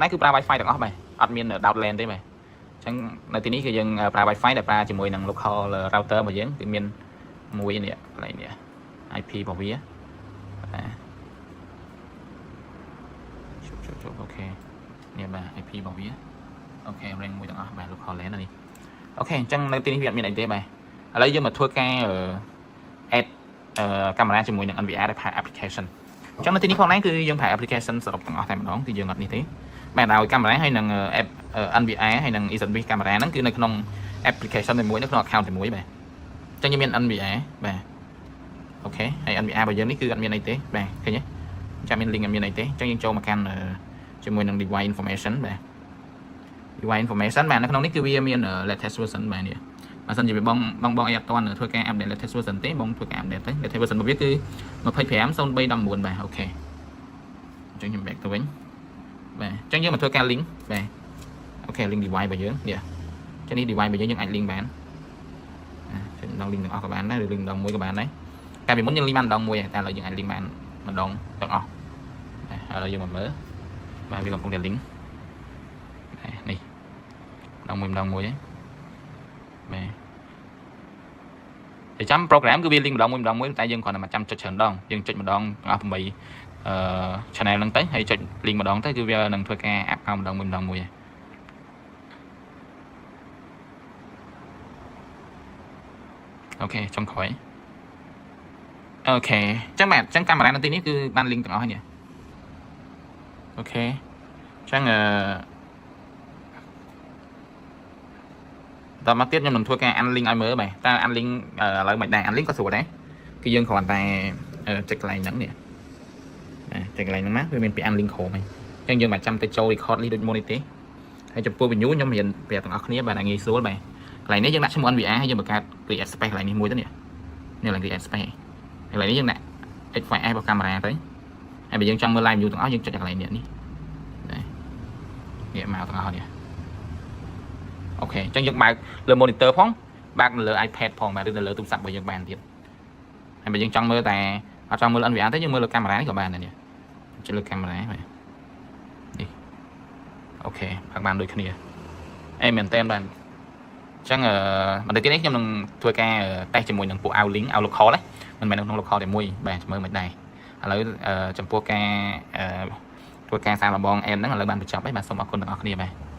này cứ pra wifi được không mày admin ở downland đấy mày chẳng nơi tí níคือยังpra wifi แต่ pra ជាមួយនឹង local router របស់យើងគឺមានមួយនេះកន្លែងនេះ IP របស់វាជប់អូខេនេះបាទ IP របស់វាអូខេ rank មួយទាំងអស់បាទ local LAN នេះអូខេអញ្ចឹងនៅទីនេះវាអត់មានអីទេបាទឥឡូវយើងមកធ្វើការ add កាមេរ៉ាជាមួយនឹង NVR ដែលប្រើ application អញ្ចឹងនៅទីនេះផងដែរគឺយើងប្រើ application សរុបទាំងអស់តែម្ដងគឺយើងអត់នេះទេបាទដោយកាមេរ៉ាហើយនឹង app NVR ហើយនឹង EasyBiz កាមេរ៉ាហ្នឹងគឺនៅក្នុង application តែមួយនៅក្នុង account តែមួយបាទអញ្ចឹងយើងមាន NVR បាទអូខេហើយ NVR របស់យើងនេះគឺអត់មានអីទេបាទឃើញទេចាំមាន link អត់មានអីទេអញ្ចឹងយើងចូលមកកាន់ជាមួយនឹង device information បាទ device information បាទនៅក្នុងនេះគឺវាមាន latest version បាទនេះបើសិនជាបងអីអត់ទាន់ធ្វើការ update latest version ទេបងធ្វើការ update ទៅ latest version របស់វាគឺ 25.03.19 បាទអូខេអញ្ចឹងខ្ញុំ back ទៅវិញបាទអញ្ចឹងយើងមកធ្វើការ link បាទអូខេ link device របស់យើងនេះអញ្ចឹងនេះ device របស់យើងអាច link បានចុចម្ដង link ទាំងអស់ក៏បានដែរឬ link ម្ដងមួយក៏បានដែរកាលពីមុនយើង link បានម្ដងមួយតែឥឡូវយើងអាច link បានម្ដងទាំងអស់ឥឡូវយើងមកមើលបាទវាកំពុងតែ link នេះម្ដងមួយហ្នឹងបាទចាំ program គឺវា link ម្ដងមួយតែយើងគ្រាន់តែមកចាំចុចច្រើនដងយើងចុចម្ដងទាំងអស់8 channel ហ្នឹងទៅហើយចុច link ម្ដងទៅគឺវានឹងធ្វើការ app ម្ដងមួយអូខេចុងក្រោយអូខេអញ្ចឹងបាទអញ្ចឹងកាមេរ៉ានៅទីនេះគឺបាន link ទាំងអស់ហើយនេះអូខេអញ្ចឹងតមកទៀតខ្ញុំនឹងធ្វើការ unlink ឲ្យមើលបាទតើ unlink ឥឡូវមិនដែរ unlink ក៏ស្រួលដែរគឺយើងគ្រាន់តែចុចកន្លែងហ្នឹងនេះចុចកន្លែងហ្នឹងណាវាមានពី unlink ក្រុមហ្នឹងអញ្ចឹងយើងមិនចាំទៅចូល record នេះដូចមុននេះទេហើយចំពោះ venue ខ្ញុំរៀនប្រាប់ទាំងអស់គ្នាបាទងាយស្រួលបាទកន្លែងនេះយើងដាក់ឈ្មោះ NVR ហើយយើងបង្កើត create space កន្លែងនេះមួយទៅនេះកន្លែង create space កន្លែងនេះយើងដាក់ XYZ របស់កាមេរ៉ាទៅហើយបើយើងចង់មើល live view ទាំងអស់យើងចុចកន្លែងនេះនេះមកទាំងអស់នេះអូខេអញ្ចឹងយើងបើកលើ monitor ផងបើកនៅលើ iPad ផងបាទឬនៅលើទូរស័ព្ទរបស់យើងបានទៀតហើយបើយើងចង់មើលតែអត់ចង់មើល NVR ទេយើងមើលលើកាមេរ៉ានេះក៏បានដែរនេះចុចលើកាមេរ៉ាបាទនេះអូខេបើកបានដូចគ្នាអេមែនតើបាទអញ្ចឹងបន្តិចទៀតនេះខ្ញុំនឹងធ្វើការតេស្តជាមួយនឹងពួក Outlink ឲ្យ local ណាមិនមែននៅក្នុង local តែមួយបាទមើលមិនដែរឥឡូវចំពោះការធ្វើការសាកល្បង end ហ្នឹងឥឡូវបានបញ្ចប់ហើយបាទសូមអរគុណទាំងអស់គ្នាបាទ